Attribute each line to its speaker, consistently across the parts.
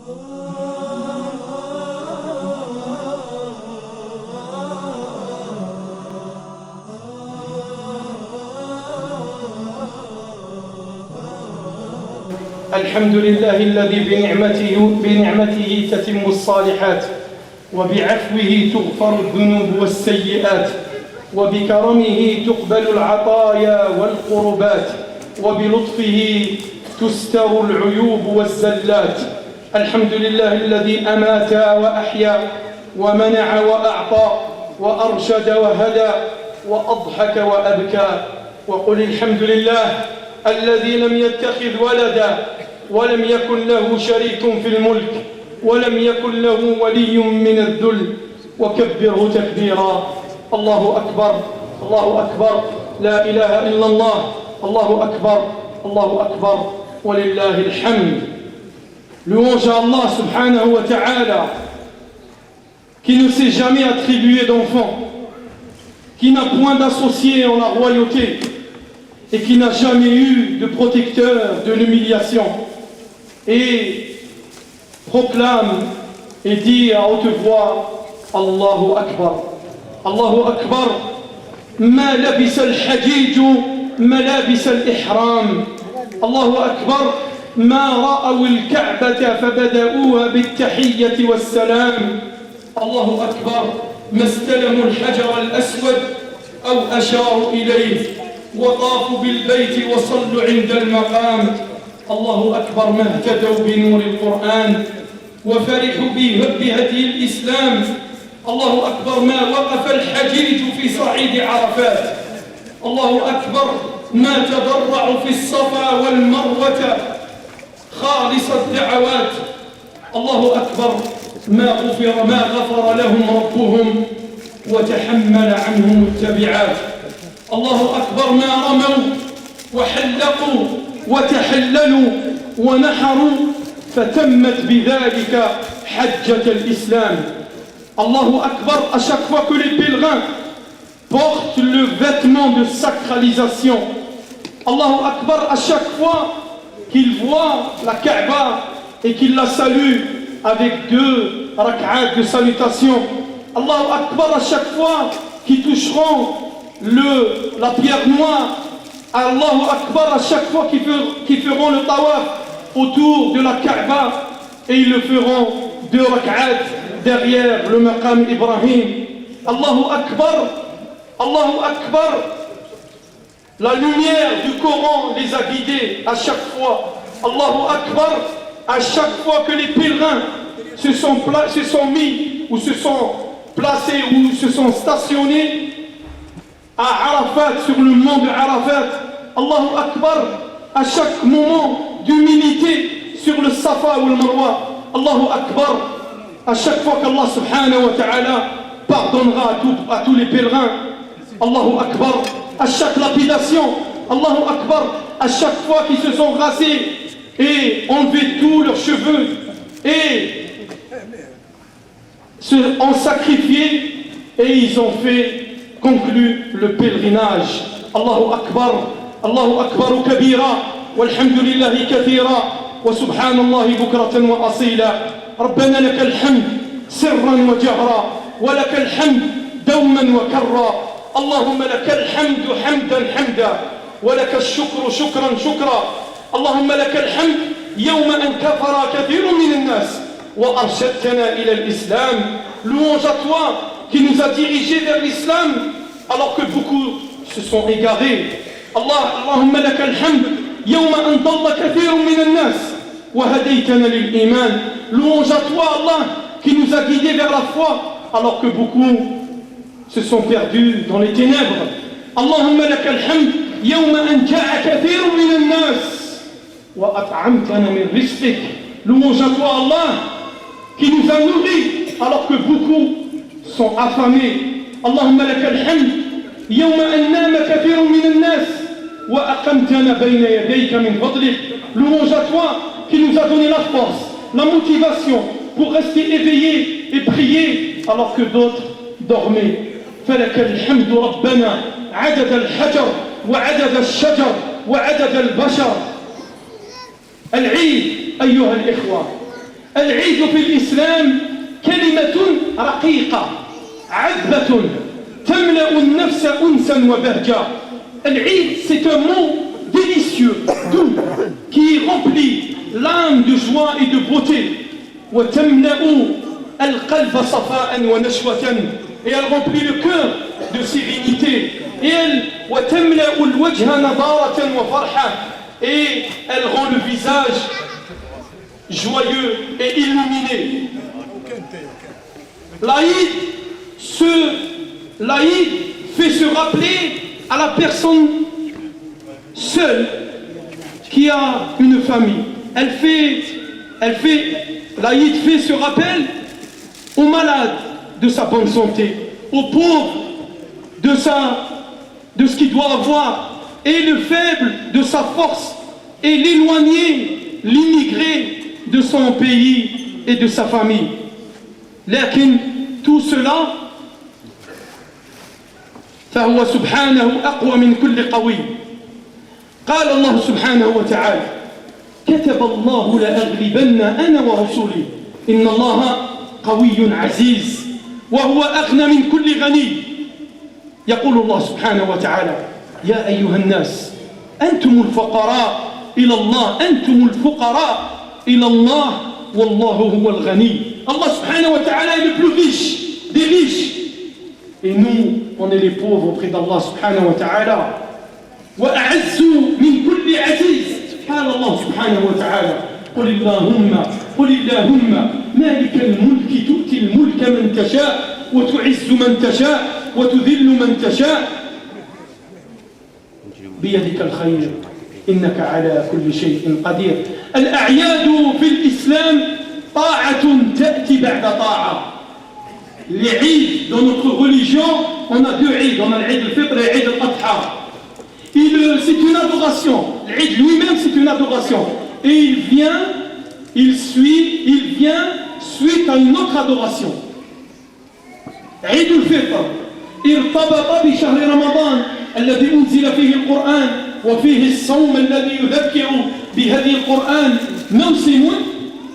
Speaker 1: الحمد لله الذي بنعمته تتم الصالحات وبعفوه تغفر الذنوب والسيئات وبكرمه تقبل العطايا والقربات وبلطفه تستر العيوب والزلات. الحمد لله الذي أمات وأحيا ومنع وأعطى وأرشد وهدى وأضحك وأبكى. وقل الحمد لله الذي لم يتخذ ولدا ولم يكن له شريك في الملك ولم يكن له ولي من الذل وكبره تكبيرا. الله أكبر الله أكبر لا إله إلا الله الله أكبر الله أكبر ولله الحمد. Louange à Allah subhanahu wa ta'ala qui ne s'est jamais attribué d'enfant, qui n'a point d'associé en la royauté et qui n'a jamais eu de protecteur de l'humiliation, et proclame et dit à haute voix Allahu Akbar Allahu Akbar ma labisa al-hajij malabis al-ihram Allahu Akbar ما رأوا الكعبة فبدأوها بالتحية والسلام الله أكبر ما استلموا الحجر الأسود أو أشاروا إليه وطافوا بالبيت وصلوا عند المقام الله أكبر ما اهتدوا بنور القرآن وفرحوا بهدي الإسلام الله أكبر ما وقف الحجيج في صعيد عرفات الله أكبر ما تضرعوا في الصفا والمروة خالص الدعوات الله أكبر ما غفر لهم ربهم وتحمل عنهم التبعات الله أكبر ما رموا وحلقوا وتحللوا ونحروا فتمت بذلك حجة الإسلام الله أكبر. À chaque fois que les pèlerins portent le vêtement de sacralisation, Allahu Akbar, à chaque fois qu'ils voient la Kaaba et qu'ils la saluent avec 2 rak'at de salutation, Allahu Akbar, à chaque fois qu'ils toucheront la pierre noire, Allahu Akbar, à chaque fois qu'ils feront le tawaf autour de la Kaaba, et ils le feront 2 rak'at derrière le maqam Ibrahim. Allahu Akbar, Allahu Akbar. La lumière du Coran les a guidés à chaque fois. Allahu Akbar, à chaque fois que les pèlerins se sont mis ou se sont placés ou se sont stationnés à Arafat, sur le mont de Arafat, Allahu Akbar, à chaque moment d'humilité sur le Safa ou le Marwa, Allahu Akbar, à chaque fois qu'Allah subhanahu wa ta'ala pardonnera à tous les pèlerins, Allahu Akbar, à chaque lapidation, Allahu Akbar, à chaque fois qu'ils se sont rasés et enlevé tous leurs cheveux et ont sacrifié et ils ont conclu le pèlerinage. Allahu Akbar, Allahu Akbar kabira, walhamdulillahi kathira, wa subhanallahi bukratan wa asila. Rabbana lakal hamd sirran wa jahra, wa lakal hamd dawman wa karra. اللهم لك الحمد حمدا حمدا ولك الشكر شكرا شكرا اللهم لك الحمد يوم أن كفر كثير من الناس وأرشدتنا إلى الإسلام. Louange à toi qui nous a dirigés vers l'islam alors que beaucoup se sont égarés. اللهم لك الحمد يوم أن ضل كثير من الناس وهديتنا للإيمان. Louange à toi Allah qui nous a guidés vers la foi alors que beaucoup se sont perdus dans les ténèbres. Allahumma lakal hamd yawma an ja'a kathirun min an-nas wa at'amtana min rizqik. Louange à toi Allah qui nous a nourris alors que beaucoup sont affamés. Allahumma lakal hamd yawma an nama kathirun min an-nas wa aqamtana bayna yadayka min fadlik. Louange à toi qui nous a donné la force, la motivation pour rester éveillés et prier alors que d'autres dormaient. فلك الحمد ربنا عدد الحجر وعدد الشجر وعدد البشر. العيد أيها الإخوة، العيد في الإسلام كلمة رقيقة عذبة تملأ النفس أنسا وبهجة. العيد, c'est un mot délicieux, doux, qui remplit l'âme de joie et de beauté. وتملأ القلب صفاء ونشوة, et elle remplit le cœur de sérénité. Et elle وتملأ الوجه نضارة وفرحة, et elle rend le visage joyeux et illuminé. L'Aïd fait se rappeler à la personne seule qui a une famille. L'Aïd fait ce rappel aux malades de sa bonne santé, aux pauvres de ce qu'il doit avoir, et le faible de sa force, et l'éloigné, l'immigré de son pays et de sa famille. لكن tout cela فهو سبحانه أقوى من كل قوي. قال الله سبحانه وتعالى كتب الله لأغلبن أنا ورسولي إن الله قوي عزيز وهو أغنى من كل غني. يقول الله سبحانه وتعالى يا أيها الناس أنتم الفقراء إلى الله, أنتم الفقراء إلى الله والله هو الغني. Allah subhanahu wa ta'ala est le plus riche des riches, et nous on est les pauvres auprès d'Allah subhanahu wa ta'ala. وأعز من كل عزيز. قال الله سبحانه وتعالى قل اللهم مالك الملك تؤتي الملك من تشاء وتعز من تشاء وتذل من تشاء بيدك الخير إنك على كل شيء قدير. الأعياد في الإسلام طاعة تأتي بعد طاعة. Les Eid dans notre religion, on a deux Eid, on a l'Eid al-Fitr et l'Eid al-Adha. C'est une adoration. L'Eid lui-même, c'est une adoration. Et il vient suite à une autre adoration. Eid al-Fitr ارتبط بشهر رمضان الذي أنزل فيه القرآن وفيه الصوم الذي يذكر بهدي القرآن موسم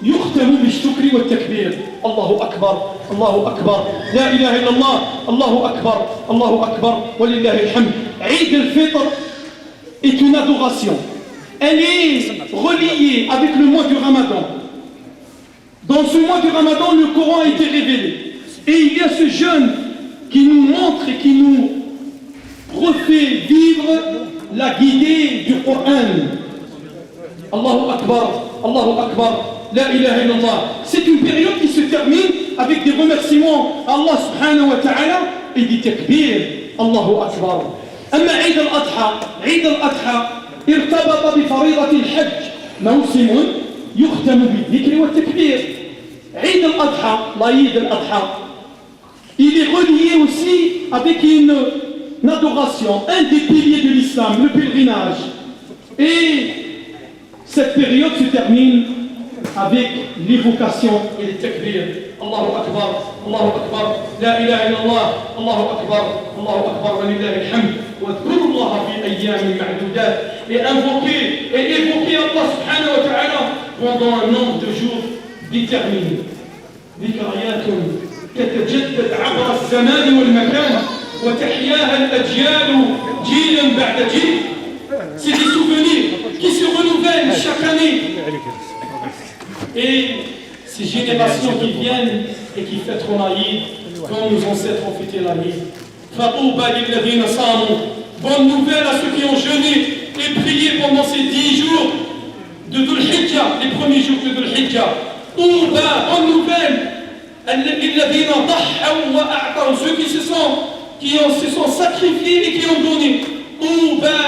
Speaker 1: يختم بالشكر والتكبير. الله أكبر الله أكبر لا إله إلا الله الله أكبر الله أكبر ولله الحمد. Eid al-Fitr est une adoration. Elle est reliée avec le mois du Ramadan. Dans ce mois du Ramadan, le Coran a été révélé. Et il y a ce jeûne qui nous montre et qui nous refait vivre la guidée du Coran. Allahu Akbar, Allahu Akbar, la ilaha illallah. C'est une période qui se termine avec des remerciements à Allah subhanahu wa ta'ala et des takbir. Allahu Akbar. أما عيد الأضحى ارتبط بفريضة الحج موسم يختم بالذكر والتكبير. عيد الأضحى, l'Aïd al-Adha, il est relié aussi avec une adoration, un des piliers de l'islam, le pèlerinage. Et cette période se termine avec l'évocation et les takbir. Allahu Akbar, Allahu Akbar, la ilaha illallah, Allahu Akbar, Allahu Akbar, wa lillahi alhamd. واذكروا الله في أيام معدودات, et invoquer et évoquer Allah subhanahu wa ta'ala pendant un nombre de jours déterminé. ذكريات تتجدد عبر الزمان والمكان وتحياها الأجيال جيلا بعد جيل. C'est des souvenirs qui se renouvellent chaque année. Et ces générations qui viennent et qui fêteront l'Aïd comme nos ancêtres ont fêté l'Aïd. Fatouba lilladhina samu. Bonne nouvelle à ceux qui ont jeûné et prié pendant ces 10 jours de Dhul Hijjah, les premiers jours de Dhul Hijjah. Touba, bonne nouvelle. Lilladhina ضحوا وأعطوا, ceux qui se sont sacrifiés et qui ont donné. Touba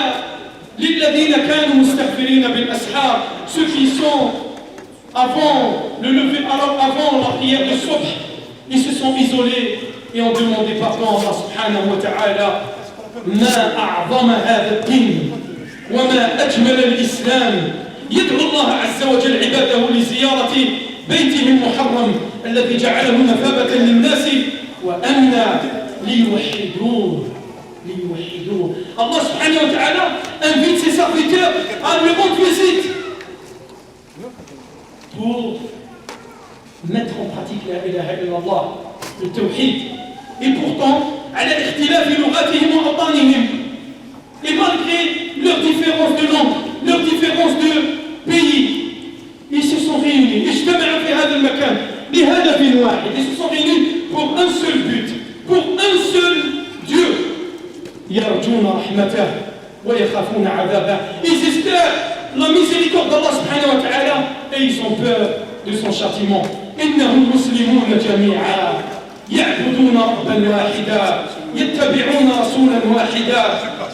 Speaker 1: lilladhina kanu mustaghfirina bil ashar, ceux qui sont avant le lever, alors avant la prière de Subh, ils se sont isolés et ont demandé pardon à Allah subhanahu wa ta'ala. ما أعظم هذا الدين وما أجمل الإسلام. يدعو الله عز وجل عباده لزيارة بيته المحرم الذي جعله مثابة للناس وأمنا ليوحدوه. Allah subhanahu wa ta'ala invite ses serviteurs à lui rendre visite pour mettre en pratique la ilaha illallah, le tawhid. Et pourtant, على اختلاف لغاتهم وأوطانهم. Et malgré leurs différences de langue, leurs différences de pays, ils se sont réunis. اجتمعوا في هذا المكان بهدف واحد. Ils se sont réunis pour un seul but, pour un seul Dieu. يرجون رحمته ويخافون عذابه. Ils espèrent la miséricorde d'Allah subhanahu wa ta'ala et ils ont peur de son châtiment. إنهم مسلمون جميعا يعبدون ربا واحدا يتبعون رسولا واحدا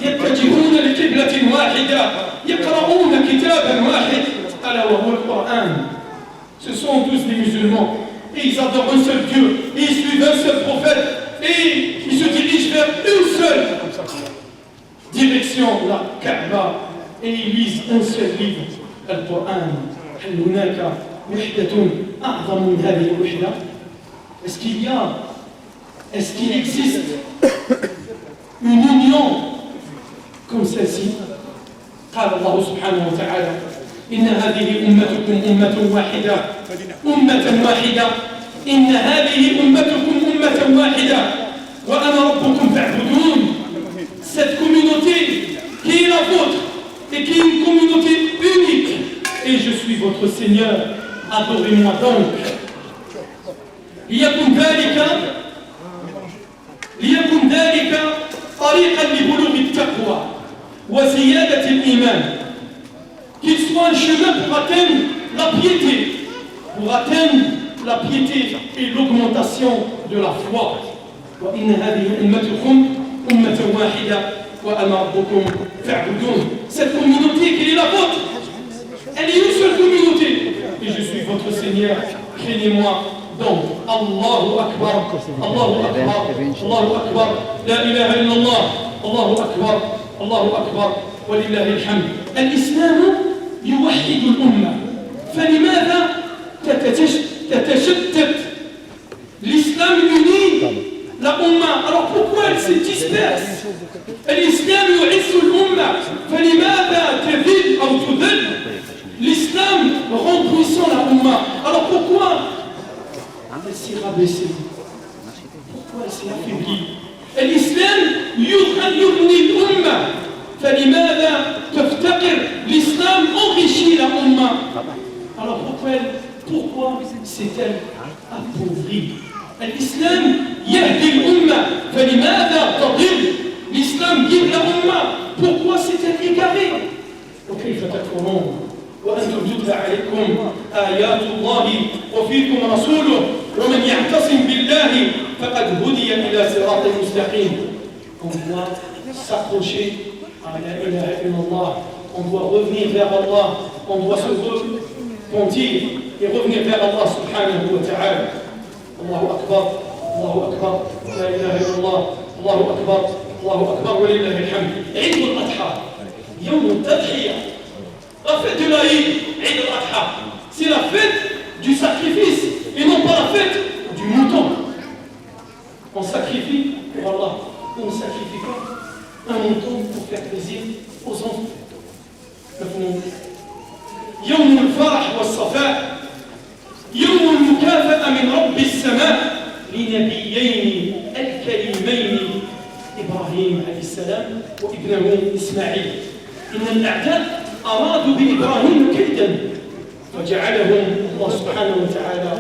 Speaker 1: يتجهون لقبلة واحدة يقرؤون كتابا واحد ألا وهو القرآن. Ce sont tous des musulmans et ils adorent un seul Dieu et ils suivent un seul prophète et ils se dirigent vers une seule direction, la Kaaba, et ils lisent un seul livre, le Coran. هل هناك وحدة أعظم من هذه الوحدة؟ Est-ce qu'il existe une union comme celle-ci? قال الله سبحانه وتعالى إن هذه أمتكم أمة واحدة إن هذه أمتكم أمة واحدة وأنا ربكم فاعبدون. Cette communauté qui est la vôtre et qui est une communauté unique et je suis votre Seigneur, adorez-moi donc. ليكن ذلك طريقا لبلوغ التقوى وزيادة الإيمان. Qu'il soit un chemin pour atteindre la piété et l'augmentation de la foi. وإن هذه أمتكم أمة واحدة وأنا ربكم فاعبدون. Cette communauté qui est la vôtre, elle est une seule communauté et je suis votre Seigneur, craignez-moi. Donc, Allahu Akbar, Allahu Akbar, Allahu Akbar, la ilaha illallah, Allahu Akbar, Allahu Akbar, walillahi alhamd. الإسلام يوحد الأمة. فلماذا تتشتت؟ L'islam unit la Ummah. Alors pourquoi elle se disperse? الإسلام يعز الأمة. فلماذا تذل أو تذل؟ L'islam rend puissant la Ummah. Alors pourquoi elle s'est rabaissée? Pourquoi elle s'est affaiblie? الإسلام يغني الأمة. فلماذا تفتقر؟ L'islam enrichit la Ummah. Alors pourquoi s'est-elle appauvrie? الإسلام يهدي الأمة. فلماذا تضل؟ L'islam guide la Ummah. Pourquoi s'est-elle égarée? وكيف تكفرون وأنتم تتلى عليكم آيات الله وفيكم رسوله ومن يعتصم بالله فقد هدي إلى صراط مستقيم. On doit s'accrocher à la ilaha illallah. On doit revenir vers Allah. On doit se repentir et revenir vers Allah subhanahu wa ta'ala. Allahu Akbar, Allahu Akbar, la ilaha illallah, Allahu Akbar, Allahu Akbar, wa lillahi alhamd. Eid al-Adha, Yawm al-Tadhiya. La fête de l'Aïd, Eid al-Adha, c'est la fête du sacrifice et non pas la fête du mouton. On sacrifie pour Allah. On ne sacrifie pas un mouton pour faire plaisir aux enfants. يوم الفرح والصفاء يوم المكافأة من رب السماء لنبيين الكريمين إبراهيم عليه السلام وابنه إسماعيل. إن الأعداء أرادوا بإبراهيم كيدا فجعلهم الله سبحانه وتعالى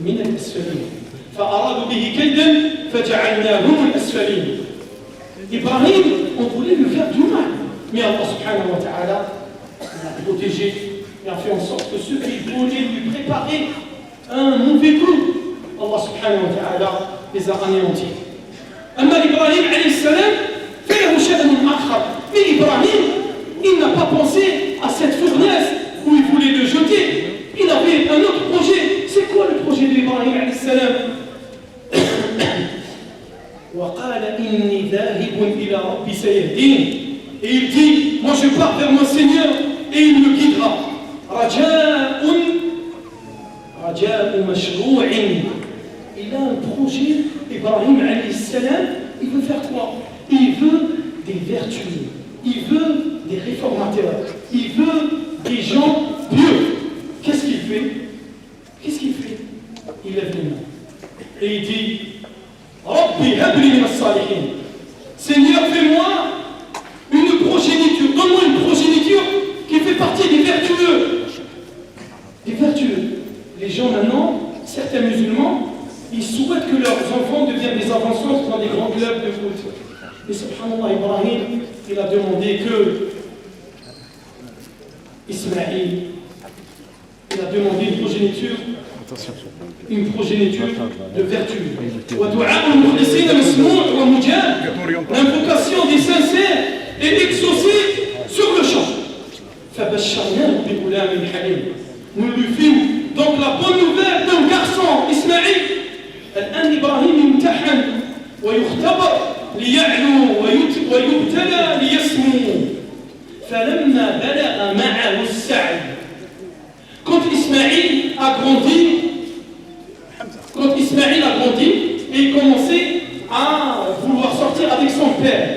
Speaker 1: من الأسفلين. فأرادوا به كيدا فجعلناهم الأسفلين. إبراهيم on voulait lui faire du mal, mais Allah subhanahu wa ta'ala l'a protégé et a fait en sorte que ceux qui voulaient lui préparer un mauvais coup, Allah subhanahu wa ta'ala les a anéantis. أما إبراهيم عليه السلام فله شأن آخر. Mais Ibrahim, il n'a pas pensé à cette fournaise où il voulait le jeter. Il avait un autre projet. C'est quoi le projet d'Ibrahim عليه السلام? وقال إني ذاهب إلى ربي سيهدين. Et il dit, moi je pars vers mon Seigneur et il me guidera. رجاء مشروع. Il a un projet, Ibrahim alayhi salam, il veut faire quoi? Il veut des vertus, il veut des réformateurs, il veut des gens pieux. Qu'est-ce qu'il fait? il lève les mains et il dit Rabbi habli min as-salihin. Seigneur, fais-moi une progéniture, donne-moi une progéniture qui fait partie des vertueux. Des vertueux. Les gens maintenant, certains musulmans, ils souhaitent que leurs enfants deviennent des avanceurs dans des grands clubs de foot. Et subhanallah, Ibrahim, il a demandé que Ismaïl, il a demandé une progéniture de vertu. L'invocation des sincères est exaucée sur le champ. Nous lui fîmes donc la bonne nouvelle d'un garçon, Ismaïl. الآن إبراهيم يمتحن ويختبر ليعلو ويبتلى ليسمو. فلما بلغ معه السعي. Quand Ismaïl a grandi, et il commençait à vouloir sortir avec son père.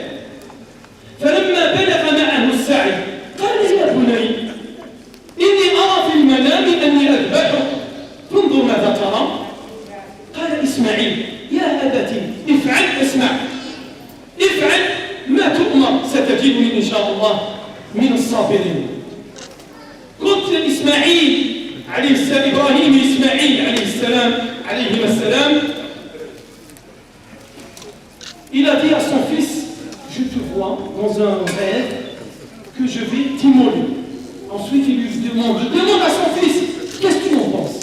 Speaker 1: فلما بلغ معه السعي قال يا بني إني أرى في المنام أني أذبحك فانظر ماذا ترى. قال إسماعيل يا أبتي اسمع افعل ما تؤمر ستجدني إن شاء الله من الصابرين. قلت إسماعيل عليه السلام إبراهيم إسماعيل عليهما السلام il a dit à son fils je te vois dans un rêve que je vais t'immoler. Ensuite il lui demande à son fils qu'est-ce que tu en penses.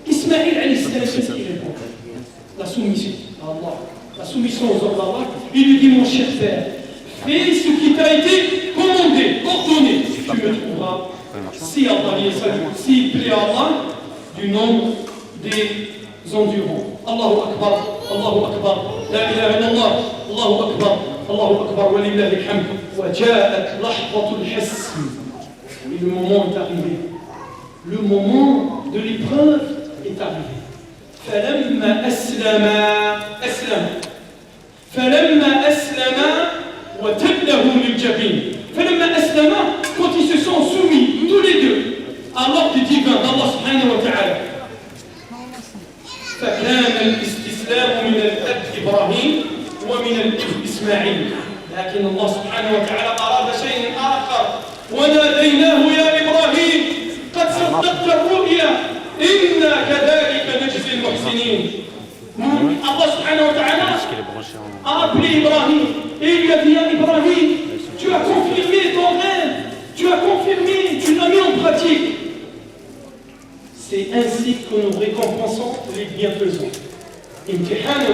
Speaker 1: Ismaïl alayhi salam qu'est-ce qu'il répond. La soumission à Allah, la soumission aux ordres d'Allah. Il lui dit mon cher père, fais ce qui t'a été commandé, ordonné. Tu me trouveras, si Allah s'il plaît à Allah, du nombre des endurants. Allahu Akbar, Allahu Akbar, la ilaha illallah, Allahu Akbar, Allahu Akbar, wa lillahi alhamd. Wa ja'at lahzatul hasm. Et le moment est arrivé. Le moment de l'épreuve est arrivé. فلما أسلم وتله للجبين. فلما أسلم, quand ils se sont soumis tous les deux à l'ordre divin d'Allah subhanahu wa ta'ala. فكان الاستسلام من الأب إبراهيم ومن الأب إسماعيل. لكن الله سبحانه وتعالى أراد شيء آخر. وناديناه يا إبراهيم قد صدقت الرؤيا إنا كذلك نجزي المحسنين. Allah subhanahu wa ta'ala a appelé Ibrahim et il lui a dit à Ibrahim, tu as confirmé ton rêve, tu l'as mis en pratique. C'est ainsi que nous récompensons les bienfaisants. امتحان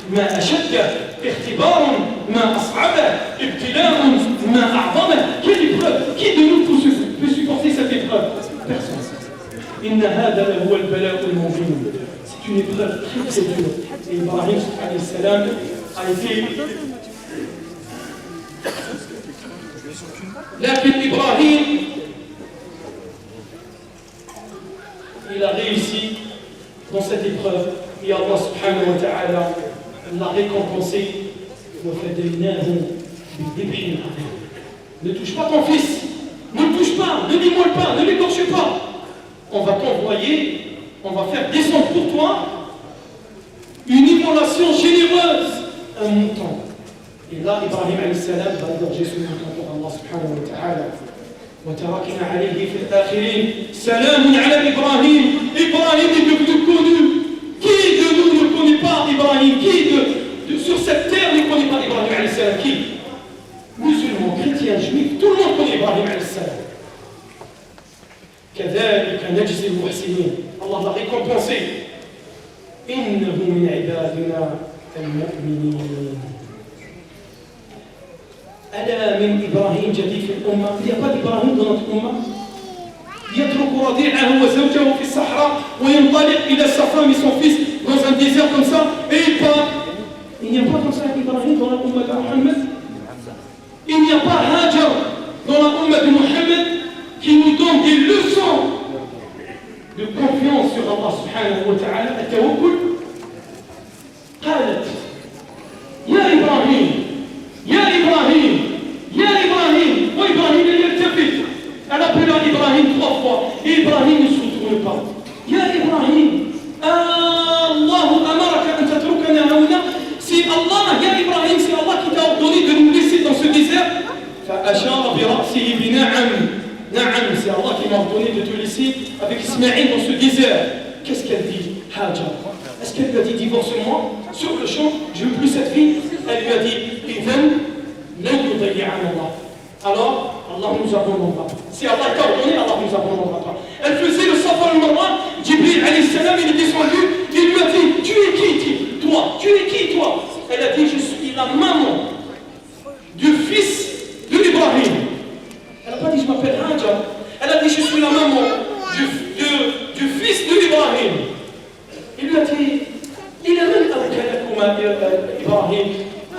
Speaker 1: ما أشده اختبار ما أصعبه ابتلاء ما أعظمه. Quelle épreuve? Qui de nous peut supporter cette épreuve? Personne. إن هذا لهو البلاء المبين. C'est une épreuve très dure. Et Ibrahim alayhi salam a été. لكن إبراهيم il a réussi dans cette épreuve et Allah subhanahu wa ta'ala l'a récompensé. Ne touche pas ton fils, ne le touche pas, ne l'immole pas, ne l'égorge pas. On va t'envoyer, on va faire descendre pour toi une immolation généreuse, un mouton. Et là, Ibrahim alayhi salam va égorger ce mouton pour Allah subhanahu wa ta'ala. وتركنا عليه في الآخرين سلام على إبراهيم. Ibrahim est devenu connu. Qui de nous ne connaît pas Ibrahim? Qui sur cette terre ne connaît pas Ibrahim alayhi salam? Qui? Musulmans, chrétiens, juifs, tout le monde connaît Ibrahim alayhi salam. كذلك نجزي المحسنين. Allah l'a récompensé. إنه من عبادنا المؤمنين. ألا من إبراهيم جديد في الأمة. Il n'y a pas d'Ibrahim dans notre Ummah. يترك رضيعه وزوجه في الصحراء وينطلق إلى sa femme et son fils dans un désert comme ça et il part. Il n'y a pas comme ça Ibrahim dans la Ummah de Muhammad. Il n'y a pas Hajar dans la Ummah de Muhammad qui nous donne des leçons de confiance sur Allah subhanahu wa ta'ala. التوكل. قالت يا إبراهيم يا إبراهيم يا إبراهيم. وإبراهيم يلتفت. Elle appela Ibrahim 3 fois. Et Ibrahim ne se retourne pas. يا إبراهيم pardonné de te laisser avec Ismaël dans ce désert. Qu'est-ce qu'elle dit, Hajar? Est-ce qu'elle lui a dit divorce-moi sur le champ, je ne veux plus cette fille? Elle lui a dit, alors Allah nous abandonnera. Si Allah t'a ordonné, Allah nous abandonnera pas. Elle faisait le Safa et le Marwa. Jibril alayhi salam, il est descendu, il lui a dit, tu es qui toi? Tu es qui toi? Elle a dit, je suis la maman du fils de Ibrahim. Elle n'a pas dit, je m'appelle Hajar. Elle a dit, je suis la maman du fils de Ibrahim. Il lui a dit, il a même avoué Ibrahim.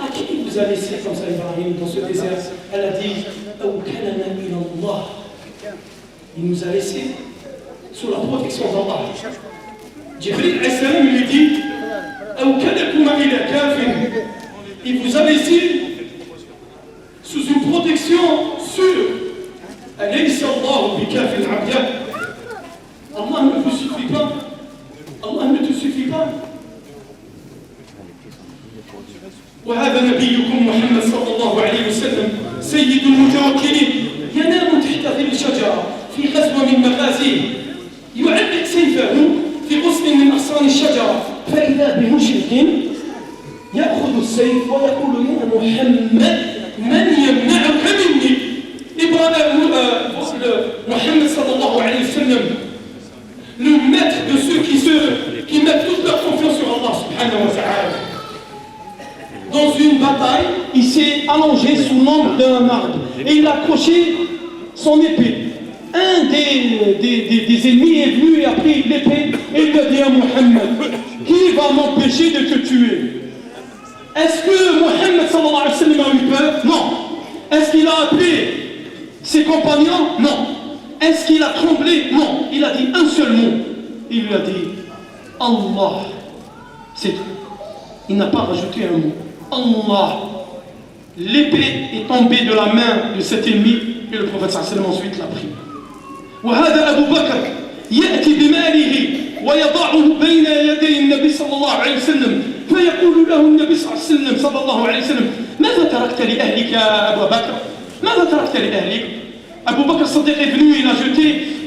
Speaker 1: À qui vous a laissé comme ça Ibrahim dans ce désert? Elle a dit, il nous a laissé sous la protection d'Allah. Jibril lui dit, il vous a laissé sous une protection sûre. Allah ne vous suffit pas. Allah ne te suffit pas. وهذا نبيكم محمد صلى الله عليه وسلم سيد المتوكلين ينام تحت ظل الشجرة في غزوة من مغازيه يعلق سيفه في غصن من أغصان الشجرة فإذا بمشرك يأخذ السيف ويقول يا محمد من يمنعك مني محمد صلى الله عليه وسلم le maître de ceux qui mettent toute leur confiance sur Allah subhanahu wa ta'ala. Dans une bataille, il s'est allongé sous l'ombre d'un arbre et il a accroché son épée. Un des ennemis est venu et a pris l'épée et il a dit à Mohammed, qui va m'empêcher de te tuer? Est-ce que Mohammed sallallahu alayhi wa sallam a eu peur? Non. Est-ce qu'il a appelé ses compagnons? Non. Est-ce qu'il a tremblé? Non. Il a dit un seul mot. Il lui a dit Allah. C'est tout. Il n'a pas rajouté un mot. Allah. L'épée est tombée de la main de cet ennemi et le prophète sallallahu alayhi wa sallam ensuite l'a pris. وهذا أبو بكر يأتي بماله ويضعه بين يدي النبي صلى الله عليه وسلم فيقول له النبي صلى الله عليه وسلم ماذا تركت لأهلك يا أبو بكر؟ ماذا تركت لأهلك؟ Abu Bakr Siddiq est venu,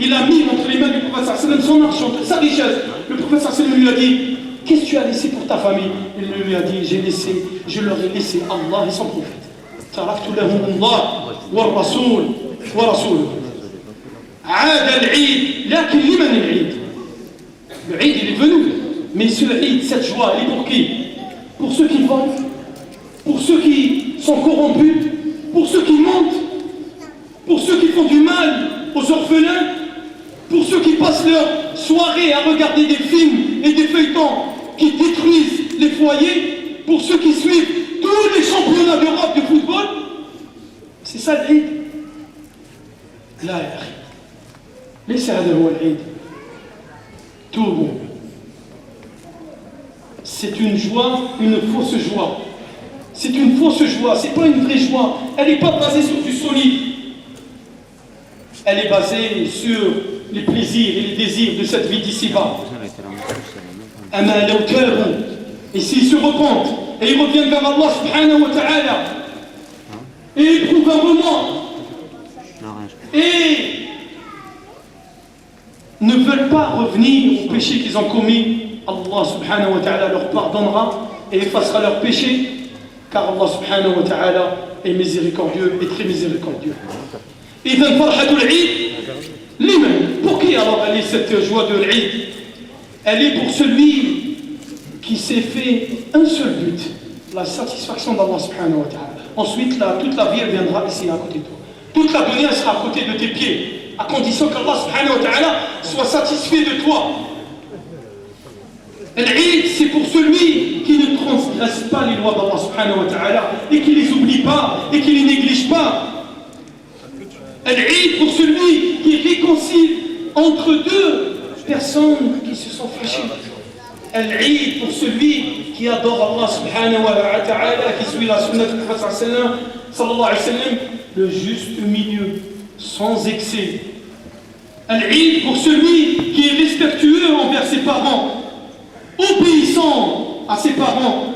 Speaker 1: il a mis entre les mains du prophète sallallahu alayhi wa sallam son argent, toute sa richesse. Le prophète sallallahu alayhi wa sallam lui a dit, qu'est-ce que tu as laissé pour ta famille? Il lui a dit, je leur ai laissé Allah et son prophète. تركت لهم الله والرسول ورسوله. عاد العيد لكن لمن العيد؟ Le Eid il est venu, mais ce Eid, cette joie, elle est pour qui? Pour ceux qui volent, pour ceux qui sont corrompus, pour ceux qui mentent, pour ceux qui font du mal aux orphelins, pour ceux qui passent leur soirée à regarder des films et des feuilletons qui détruisent les foyers, pour ceux qui suivent tous les championnats d'Europe de football. C'est ça l'Eid. Là, ليس هذا هو العيد. Tout. C'est une joie, une fausse joie. C'est une fausse joie, c'est pas une vraie joie. Elle n'est pas basée sur du solide. Elle est basée sur les plaisirs et les désirs de cette vie d'ici-bas. Et s'ils se repentent et ils reviennent vers Allah subhanahu wa ta'ala et éprouvent un remords et ne veulent pas revenir au péché qu'ils ont commis, Allah subhanahu wa ta'ala leur pardonnera et effacera leurs péchés, car Allah subhanahu wa ta'ala est miséricordieux et très miséricordieux. إذن فرحة العيد لمن؟ Pour qui alors elle est cette joie de l'Eid? Elle est pour celui qui s'est fait un seul but, la satisfaction d'Allah subhanahu wa ta'ala. Ensuite, toute la vie elle viendra ici à côté de toi. Toute la dunya sera à côté de tes pieds, à condition qu'Allah subhanahu wa ta'ala soit satisfait de toi. L'Eid, c'est pour celui qui ne transgresse pas les lois d'Allah subhanahu wa ta'ala et qui les oublie pas et qui les néglige pas. L'Eid pour celui qui réconcilie entre deux personnes qui se sont fâchées. L'Eid pour celui qui adore Allah subhanahu wa ta'ala, qui suit la sunna du prophète sallallahu alayhi wa sallam, le juste milieu, sans excès. L'Eid pour celui qui est respectueux envers ses parents, obéissant à ses parents,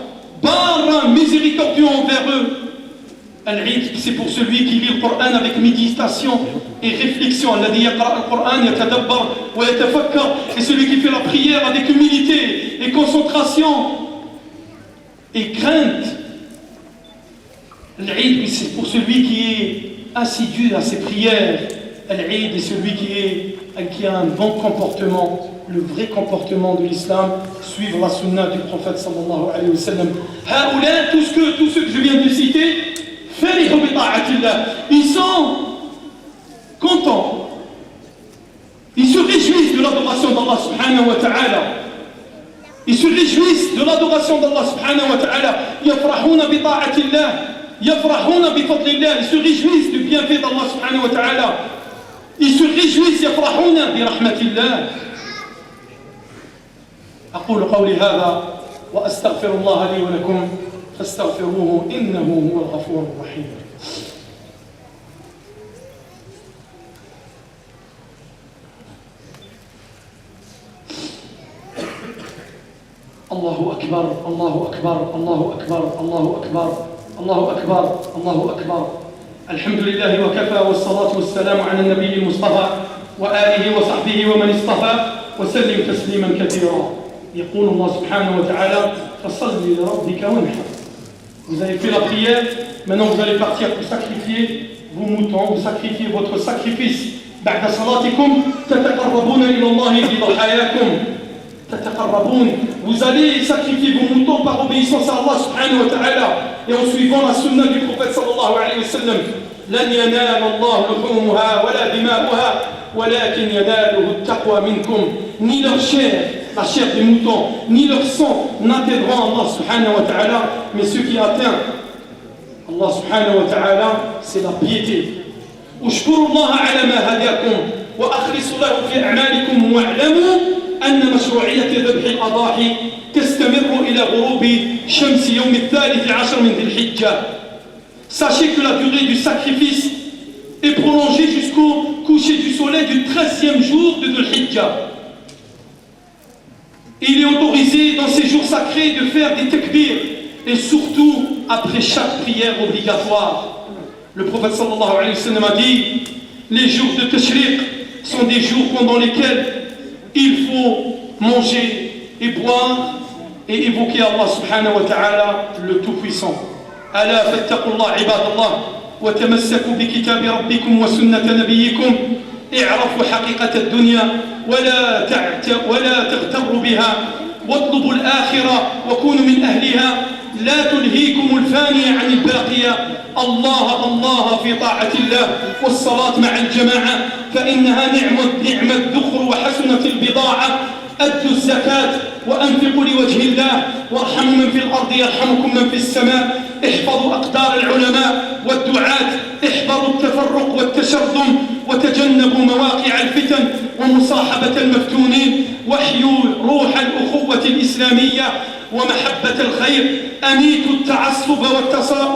Speaker 1: barre miséricordieux envers eux. Al-Eid, c'est pour celui qui lit le Coran avec méditation et réflexion. Alladhi yaqra al-Qur'an yatadabbar wa yatafakkar. Et celui qui fait la prière avec humilité et concentration et crainte. Al-Eid, c'est pour celui qui est assidu à ses prières. Al-Eid est celui qui a un bon comportement, le vrai comportement de l'islam, suivre la sunna du prophète sallallahu alayhi wa sallam. Haoula, tous ceux que je viens de citer, ils sont contents, ils se réjouissent de l'adoration d'Allah subhanahu wa ta'ala. Ils se réjouissent de l'adoration d'Allah subhanahu wa ta'ala. Yafrahuna bi ta'atillah, yafrahuna bi fadlillah. Ils se réjouissent du bienfait d'Allah subhanahu wa ta'ala. Ils se réjouissent, yafrahuna bi rahmatillah. أقول قولي هذا وأستغفر الله لي ولكم فاستغفروه إنه هو الغفور الرحيم. الله أكبر الله أكبر الله أكبر الله أكبر الله أكبر الله أكبر. الحمد لله وكفى والصلاة والسلام على النبي المصطفى وآله وصحبه ومن اصطفى وسلم تسليما كثيرا. يقول الله سبحانه وتعالى فصل لربك وانحر. Vous avez fait la prière, maintenant vous allez partir pour sacrifier vos moutons, vous sacrifiez votre sacrifice. بعد صلاتكم تتقربون إلى الله بضحاياكم. تتقربون. Vous allez sacrifier vos moutons par obéissance à Allah subhanahu wa ta'ala et en suivant la sunna du prophète sallallahu alayhi wa sallam. لن ينال الله لحومها ولا دماؤها ولكن يناله التقوى منكم. Ni leur chair, la chair des moutons, ni leur sang n'atteindront Allah subhanahu wa ta'ala, mais ce qui atteint Allah subhanahu wa ta'ala, c'est la piété. اشكروا الله على ما هداكم واخلصوا له في اعمالكم واعلموا ان مشروعيه ذبح الاضاحي تستمر الى غروب شمس يوم الثالث عشر من ذي الحجه. Sachez que la durée du sacrifice est prolongée jusqu'au coucher du soleil du 13e jour de Dhul Hijjah. Il est autorisé dans ces jours sacrés de faire des takbir et surtout après chaque prière obligatoire. Le prophète sallallahu alayhi wa sallam a dit: les jours de Tashriq sont des jours pendant lesquels il faut manger et boire et évoquer Allah subhanahu wa ta'ala le Tout-Puissant. ألا فاتقوا الله عباد الله وتمسكوا بكتاب ربكم وسنة نبيكم. اعرفوا حقيقة الدنيا ولا تغتروا بها واطلبوا الآخرة وكونوا من أهلها. لا تلهيكم الفانية عن الباقية. الله في طاعة الله والصلاة مع الجماعة فإنها نعمة الذخر وحسنة البضاعة. أدوا الزكاة وأنفقوا لوجه الله وارحموا من في الأرض يرحمكم من في السماء. احفظوا أقدار العلماء والدعاة. احذروا التفرق والتشرذم وتجنبوا مواقع الفتن ومصاحبة المفتونين. واحيوا روح الأخوة الإسلامية ومحبة الخير. أميتوا التعصب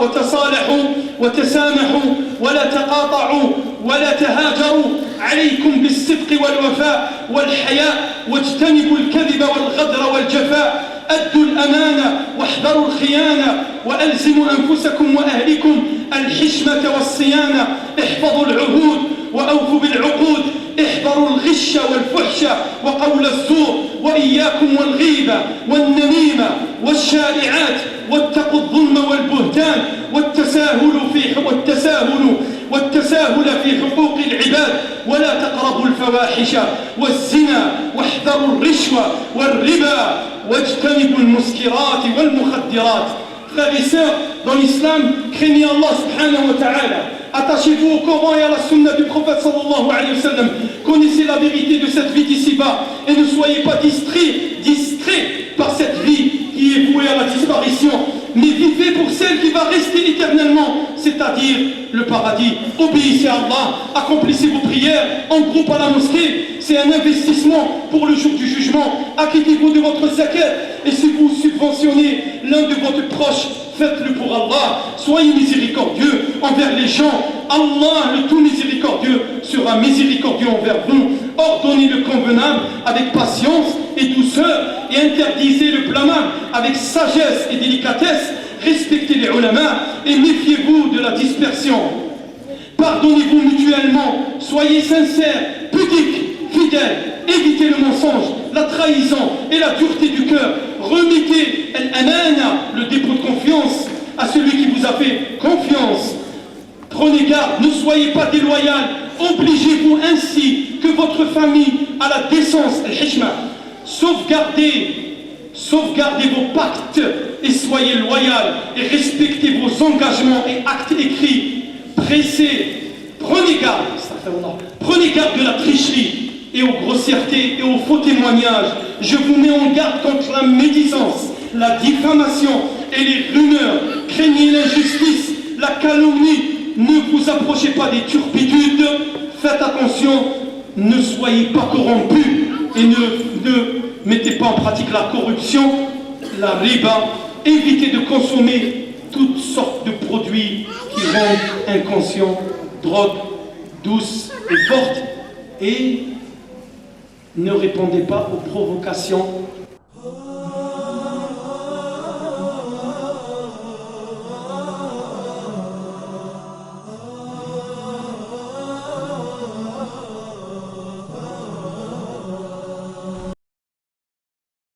Speaker 1: وتصالحوا وتسامحوا ولا تقاطعوا ولا تهاجروا. عليكم بالصدق والوفاء والحياء واجتنبوا الكذب والغدر والجفاء. أدوا الأمانة واحذروا الخيانة وألزموا أنفسكم وأهلكم الحشمة والصيانة. احفظوا العهود وأوفوا بالعقود. احذروا الغش والفحش وقول الزور وإياكم والغيبة والنميمة والشائعات. واتقوا الظلم والبهتان والتساهل في حقوق العباد. ولا تقربوا الفواحش والزنا واحذروا الرشوة والربا واجتنبوا المسكرات والمخدرات. Frères et sœurs, dans l'islam, craignez Allah subhanahu wa ta'ala. Attachez-vous au Coran et à la sunna du prophète sallallahu alayhi wa sallam. Connaissez la vérité de cette vie d'ici-bas et ne soyez pas distraits par cette vie qui est vouée à la disparition. Mais vivez pour celle qui va rester éternellement, c'est-à-dire le paradis. Obéissez à Allah, accomplissez vos prières en groupe à la mosquée. C'est un investissement pour le jour du jugement. Acquittez-vous de votre zakat. Et si vous subventionnez l'un de vos proches, faites-le pour Allah. Soyez miséricordieux envers les gens. Allah, le tout miséricordieux, sera miséricordieux envers vous. Ordonnez le convenable avec patience et douceur et interdisez le blâmable avec sagesse et délicatesse. respectez les ulama et méfiez-vous de la dispersion. Pardonnez-vous mutuellement, soyez sincères, pudiques, fidèles, évitez le mensonge, la trahison et la dureté du cœur. Remettez al-amana, le dépôt de confiance, à celui qui vous a fait confiance. Prenez garde, ne soyez pas déloyal, obligez-vous ainsi que votre famille à la décence, al-hishma. Sauvegardez vos pactes et soyez loyal et respectez vos engagements et actes écrits. Prenez garde de la tricherie et aux grossièretés et aux faux témoignages. Je vous mets en garde contre la médisance, la diffamation et les rumeurs. Craignez l'injustice, la calomnie. Ne vous approchez pas des turpitudes. Faites attention, ne soyez pas corrompus et ne mettez pas en pratique la corruption, la riba. Évitez de consommer toutes sortes de produits qui rendent inconscient, drogue douce et forte, et ne répondez pas aux provocations